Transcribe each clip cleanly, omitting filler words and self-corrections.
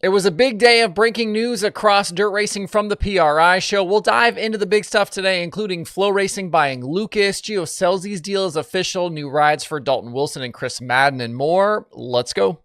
It was a big day of breaking news across dirt racing from the PRI show. We'll dive into the big stuff today, including FloRacing buying Lucas, Gio Scelzi's deal is official, new rides for Daulton Wilson and Chris Madden, and more. Let's go.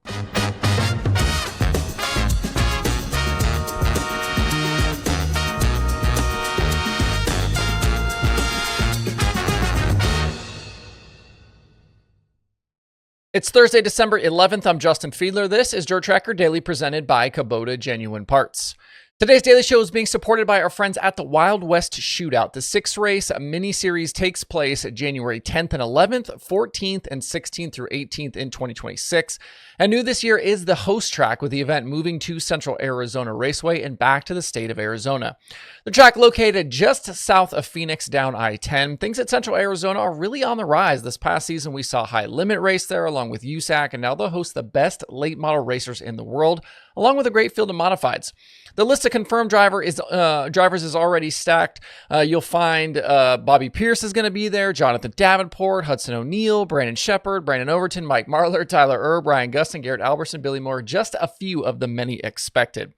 It's Thursday, December 11th. I'm Justin Fiedler. This is DIRTRACKR Daily presented by Kubota Genuine Parts. Today's daily show is being supported by our friends at the Wild West Shootout. The 6-race mini-series takes place January 10th and 11th, 14th and 16th through 18th in 2026. And new this year is the host track, with the event moving to Central Arizona Raceway and back to the state of Arizona. The track located just south of Phoenix down I-10. Things at Central Arizona are really on the rise. This past season, we saw High Limit race there along with USAC, and now they'll host the best late model racers in the world, along with a great field of modifieds. The list of confirmed drivers is already stacked. You'll find Bobby Pierce is going to be there, Jonathan Davenport, Hudson O'Neal, Brandon Shepard, Brandon Overton, Mike Marlar, Tyler Erb, Ryan Gustin, Garrett Alberson, Billy Moore, just a few of the many expected.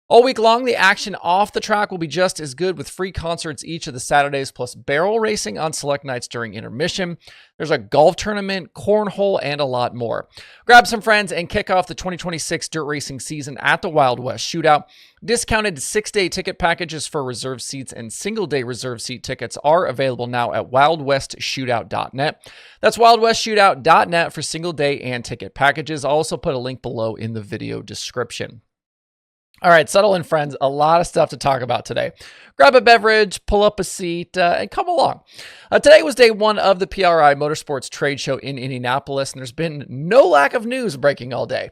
All week long, the action off the track will be just as good, with free concerts each of the Saturdays, plus barrel racing on select nights during intermission. There's a golf tournament, cornhole, and a lot more. Grab some friends and kick off the 2026 dirt racing season at the Wild West Shootout. Discounted 6-day ticket packages for reserved seats and single-day reserved seat tickets are available now at wildwestshootout.net. That's wildwestshootout.net for single-day and ticket packages. I'll also put a link below in the video description. All right, settle in, friends. A lot of stuff to talk about today. Grab a beverage, pull up a seat, and come along. Today was day one of the PRI Motorsports trade show in Indianapolis, and there's been no lack of news breaking all day.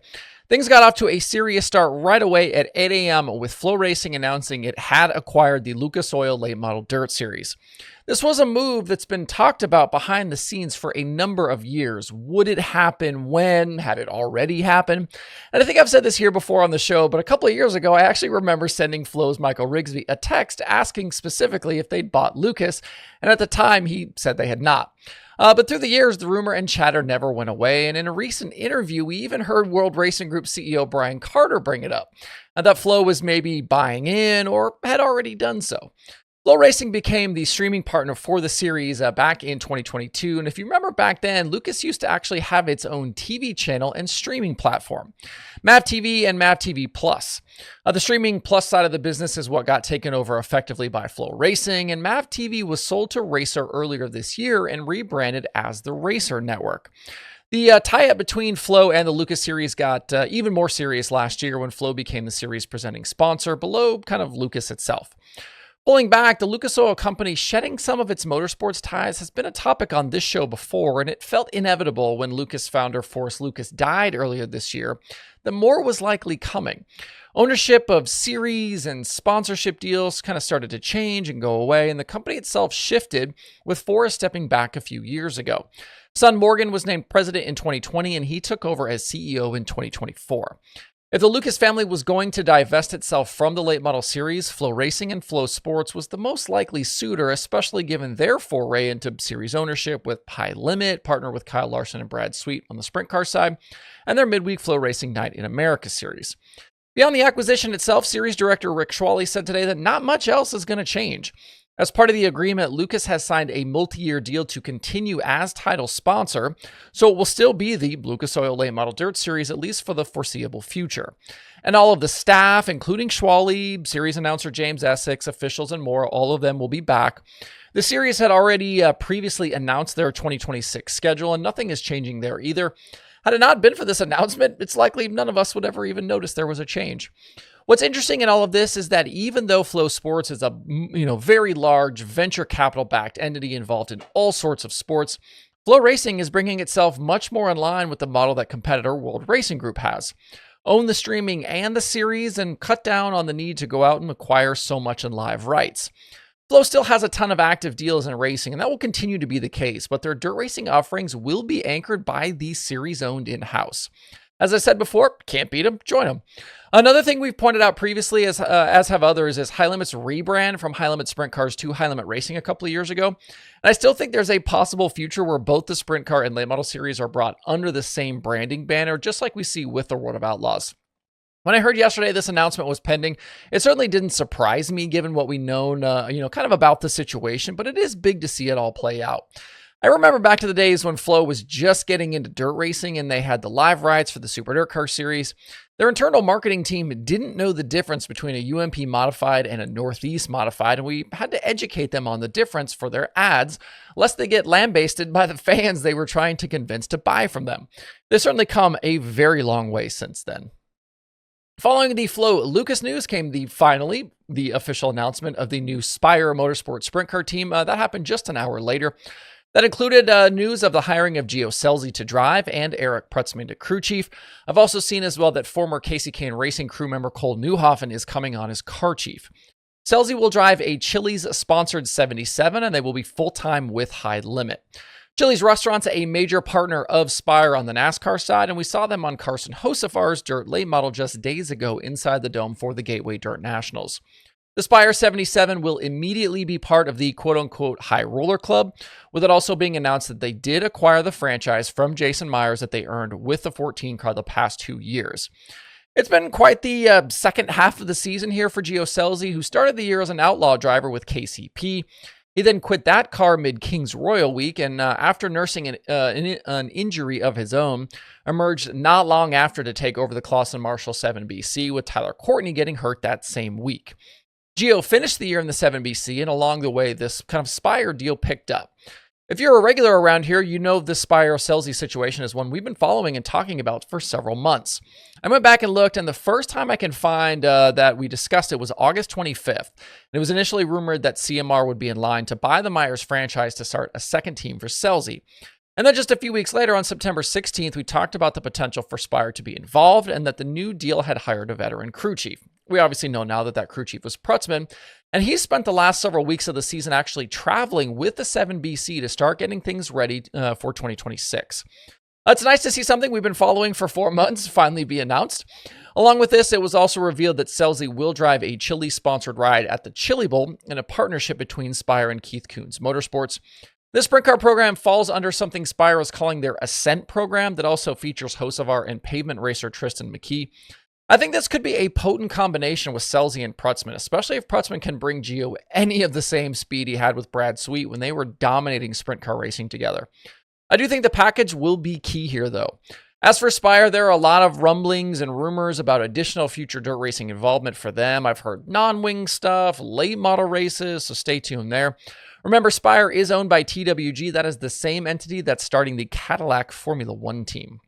Things got off to a serious start right away at 8 a.m. with FloRacing announcing it had acquired the Lucas Oil Late Model Dirt Series. This was a move that's been talked about behind the scenes for a number of years. Would it happen? When? Had it already happened? And I think I've said this here before on the show, but a couple of years ago, I actually remember sending Flo's Michael Rigsby a text asking specifically if they'd bought Lucas, and at the time, he said they had not. But through the years, the rumor and chatter never went away, and in a recent interview, we even heard World Racing Group CEO Brian Carter bring it up, and that Flo was maybe buying in or had already done so. FloRacing became the streaming partner for the series back in 2022, and if you remember back then, Lucas used to actually have its own TV channel and streaming platform, MAV TV and MAV TV Plus. The streaming plus side of the business is what got taken over effectively by FloRacing, and MAV TV was sold to Racer earlier this year and rebranded as the Racer Network. The tie-up between Flo and the Lucas series got even more serious last year when Flo became the series presenting sponsor below kind of Lucas itself. Pulling back, the Lucas Oil Company shedding some of its motorsports ties has been a topic on this show before, and it felt inevitable when Lucas founder Forrest Lucas died earlier this year that more was likely coming. Ownership of series and sponsorship deals kind of started to change and go away, and the company itself shifted, with Forrest stepping back a few years ago. Son Morgan was named president in 2020, and he took over as CEO in 2024. If the Lucas family was going to divest itself from the late model series, FloRacing and Flo Sports was the most likely suitor, especially given their foray into series ownership with High Limit, partner with Kyle Larson and Brad Sweet on the sprint car side, and their midweek FloRacing Night in America series. Beyond the acquisition itself, series director Rick Schwally said today that not much else is going to change. As part of the agreement, Lucas has signed a multi-year deal to continue as title sponsor, so it will still be the Lucas Oil Late Model Dirt Series, at least for the foreseeable future. And all of the staff, including Schwally, series announcer James Essex, officials, and more, all of them will be back. The series had already previously announced their 2026 schedule, and nothing is changing there either. Had it not been for this announcement, it's likely none of us would ever even notice there was a change. What's interesting in all of this is that even though Flo Sports is a very large venture capital-backed entity involved in all sorts of sports, FloRacing is bringing itself much more in line with the model that competitor World Racing Group has. Own the streaming and the series and cut down on the need to go out and acquire so much in live rights. Flo still has a ton of active deals in racing, and that will continue to be the case, but their dirt racing offerings will be anchored by these series owned in-house. As I said before, can't beat them, join them. Another thing we've pointed out previously, as have others, is High Limit's rebrand from High Limit Sprint Cars to High Limit Racing a couple of years ago. And I still think there's a possible future where both the Sprint Car and Late Model series are brought under the same branding banner, just like we see with the World of Outlaws. When I heard yesterday this announcement was pending, it certainly didn't surprise me given what we know, kind of about the situation, but it is big to see it all play out. I remember back to the days when Flo was just getting into dirt racing and they had the live rides for the Super Dirt Car Series. Their internal marketing team didn't know the difference between a UMP modified and a Northeast modified, and we had to educate them on the difference for their ads, lest they get lambasted by the fans they were trying to convince to buy from them. They've certainly come a very long way since then. Following the Flo Lucas news came finally the official announcement of the new Spire Motorsports sprint car team. That happened just an hour later. That included news of the hiring of Gio Scelzi to drive and Eric Prutzman to crew chief. I've also seen as well that former Casey Kane Racing crew member Cole Newhoffen is coming on as car chief. Scelzi will drive a Chili's sponsored 77 and they will be full-time with High Limit. Chili's Restaurant's a major partner of Spire on the NASCAR side, and we saw them on Carson Hocefar's dirt late model just days ago inside the dome for the Gateway Dirt Nationals. The Spire 77 will immediately be part of the quote-unquote High Roller Club, with it also being announced that they did acquire the franchise from Jason Myers that they earned with the 14 car the past 2 years. It's been quite the second half of the season here for Gio Scelzi, who started the year as an outlaw driver with KCP. He then quit that car mid-Kings Royal week, and after nursing an injury of his own, emerged not long after to take over the Clausen Marshall 7BC, with Tyler Courtney getting hurt that same week. Gio finished the year in the 7BC, and along the way, this kind of Spire deal picked up. If you're a regular around here, you know this Spire Scelzi situation is one we've been following and talking about for several months. I went back and looked, and the first time I can find that we discussed it was August 25th. It was initially rumored that CMR would be in line to buy the Myers franchise to start a second team for Scelzi. And then just a few weeks later, on September 16th, we talked about the potential for Spire to be involved and that the new deal had hired a veteran crew chief. We obviously know now that that crew chief was Prutzman, and he spent the last several weeks of the season actually traveling with the 7BC to start getting things ready for 2026. It's nice to see something we've been following for 4 months finally be announced. Along with this, it was also revealed that Scelzi will drive a Chili-sponsored ride at the Chili Bowl in a partnership between Spire and Keith Kunz Motorsports. This sprint car program falls under something Spire is calling their Ascent program that also features Hocevar and pavement racer Tristan McKee. I think this could be a potent combination with Scelzi and Prutzman, especially if Prutzman can bring Gio any of the same speed he had with Brad Sweet when they were dominating sprint car racing together. I do think the package will be key here, though. As for Spire, there are a lot of rumblings and rumors about additional future dirt racing involvement for them. I've heard non-wing stuff, late model races, so stay tuned there. Remember, Spire is owned by TWG. That is the same entity that's starting the Cadillac Formula One team.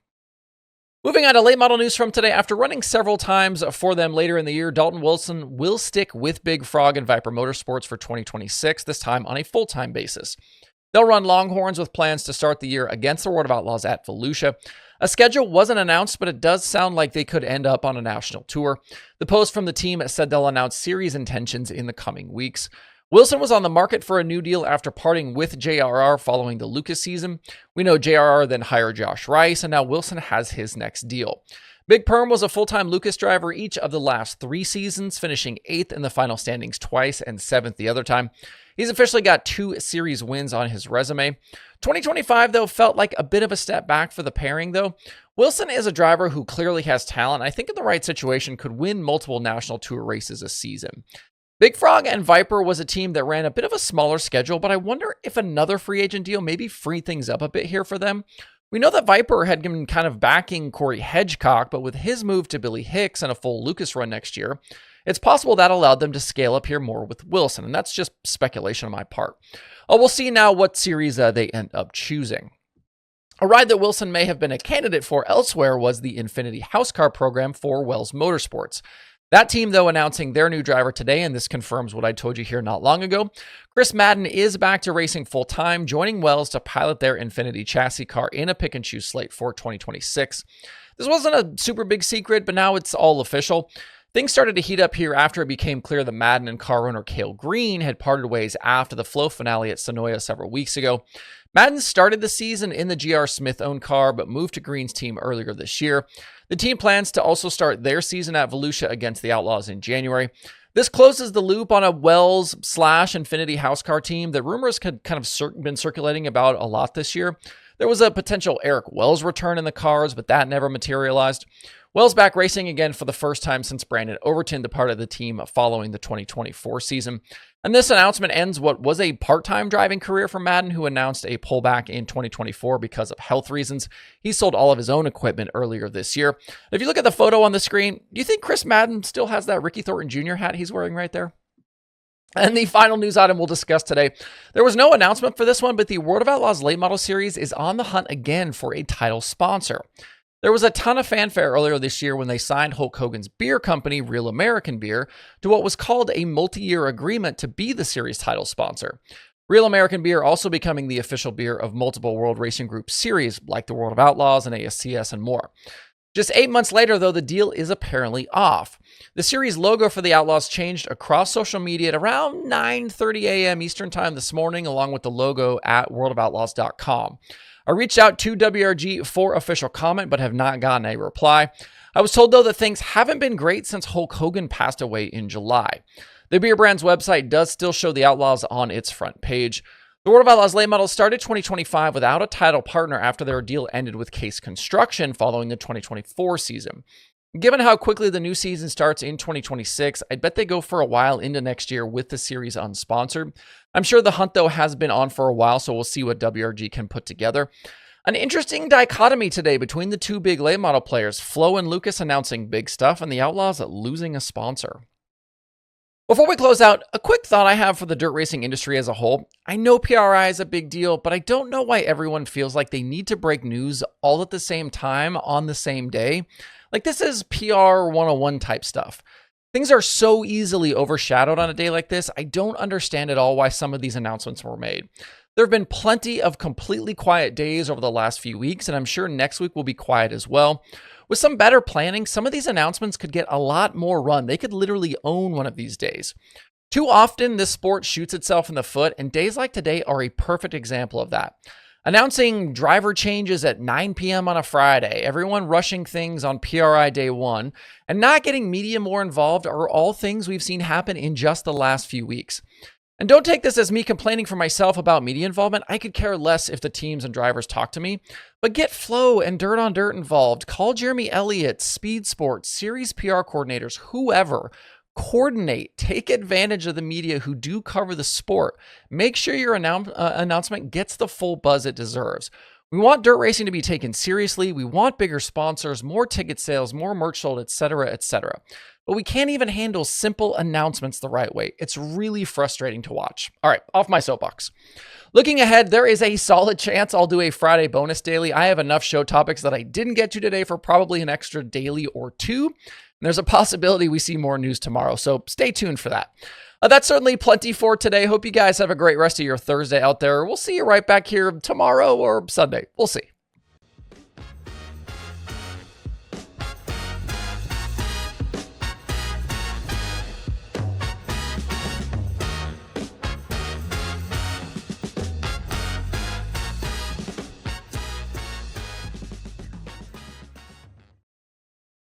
Moving on to late model news from today. After running several times for them later in the year, Daulton Wilson will stick with Big Frog and Viper Motorsports for 2026, this time on a full-time basis. They'll run Longhorns with plans to start the year against the World of Outlaws at Volusia. A schedule wasn't announced, but it does sound like they could end up on a national tour. The post from the team said they'll announce series intentions in the coming weeks. Wilson was on the market for a new deal after parting with JRR following the Lucas season. We know JRR then hired Josh Rice, and now Wilson has his next deal. Big Perm was a full-time Lucas driver each of the last 3 seasons, finishing 8th in the final standings twice and 7th the other time. He's officially got 2 series wins on his resume. 2025, though, felt like a bit of a step back for the pairing, though. Wilson is a driver who clearly has talent. I think in the right situation could win multiple national tour races a season. Big Frog and Viper was a team that ran a bit of a smaller schedule, but I wonder if another free agent deal maybe free things up a bit here for them. We know that Viper had been kind of backing Corey Hedgecock, but with his move to Billy Hicks and a full Lucas run next year, it's possible that allowed them to scale up here more with Wilson, and that's just speculation on my part. We'll see now what series they end up choosing. A ride that Wilson may have been a candidate for elsewhere was the Infinity House Car program for Wells Motorsports. That team, though, announcing their new driver today, and this confirms what I told you here not long ago. Chris Madden is back to racing full-time, joining Wells to pilot their Infinity chassis car in a pick-and-choose slate for 2026. This wasn't a super big secret, but now it's all official. Things started to heat up here after it became clear that Madden and car owner Cale Green had parted ways after the Flow finale at Sonoya several weeks ago. Madden started the season in the GR Smith-owned car, but moved to Green's team earlier this year. The team plans to also start their season at Volusia against the Outlaws in January. This closes the loop on a Wells/Infinity House Car team that rumors had kind of been circulating about a lot this year. There was a potential Eric Wells return in the cards, but that never materialized. Wells back racing again for the first time since Brandon Overton departed the team following the 2024 season. And this announcement ends what was a part-time driving career for Madden, who announced a pullback in 2024 because of health reasons. He sold all of his own equipment earlier this year. If you look at the photo on the screen, do you think Chris Madden still has that Ricky Thornton Jr. hat he's wearing right there? And the final news item we'll discuss today. There was no announcement for this one, but the World of Outlaws Late Model Series is on the hunt again for a title sponsor. There was a ton of fanfare earlier this year when they signed Hulk Hogan's beer company, Real American Beer, to what was called a multi-year agreement to be the series title sponsor. Real American Beer also becoming the official beer of multiple World Racing Group series, like the World of Outlaws and ASCS and more. Just 8 months later, though, the deal is apparently off. The series logo for the Outlaws changed across social media at around 9:30 a.m. Eastern Time this morning, along with the logo at worldofoutlaws.com. I reached out to WRG for official comment, but have not gotten a reply. I was told, though, that things haven't been great since Hulk Hogan passed away in July. The beer brand's website does still show the Outlaws on its front page. The World of Outlaws late model started 2025 without a title partner after their deal ended with Case Construction following the 2024 season. Given how quickly the new season starts in 2026, I bet they go for a while into next year with the series unsponsored. I'm sure the hunt, though, has been on for a while, so we'll see what WRG can put together. An interesting dichotomy today between the two big late model players, Flo and Lucas announcing big stuff, and the Outlaws losing a sponsor. Before we close out, a quick thought I have for the dirt racing industry as a whole. I know PRI is a big deal, but I don't know why everyone feels like they need to break news all at the same time on the same day. Like, this is PR 101 type stuff. Things are so easily overshadowed on a day like this, I don't understand at all why some of these announcements were made. There have been plenty of completely quiet days over the last few weeks, and I'm sure next week will be quiet as well. With some better planning, some of these announcements could get a lot more run. They could literally own one of these days. Too often, this sport shoots itself in the foot, and days like today are a perfect example of that. Announcing driver changes at 9 p.m. on a Friday, everyone rushing things on PRI day one, and not getting media more involved are all things we've seen happen in just the last few weeks. And don't take this as me complaining for myself about media involvement. I could care less if the teams and drivers talk to me, but get Flo and Dirt on Dirt involved. Call Jeremy Elliott, Speed Sports, series PR coordinators, whoever. Coordinate, take advantage of the media who do cover the sport. Make sure your announcement gets the full buzz it deserves. We want dirt racing to be taken seriously. We want bigger sponsors, more ticket sales, more merch sold, etc., etc. But we can't even handle simple announcements the right way. It's really frustrating to watch. All right, off my soapbox. Looking ahead, there is a solid chance I'll do a Friday bonus daily. I have enough show topics that I didn't get to today for probably an extra daily or two. And there's a possibility we see more news tomorrow, so stay tuned for that. That's certainly plenty for today. Hope you guys have a great rest of your Thursday out there. We'll see you right back here tomorrow or Sunday. We'll see.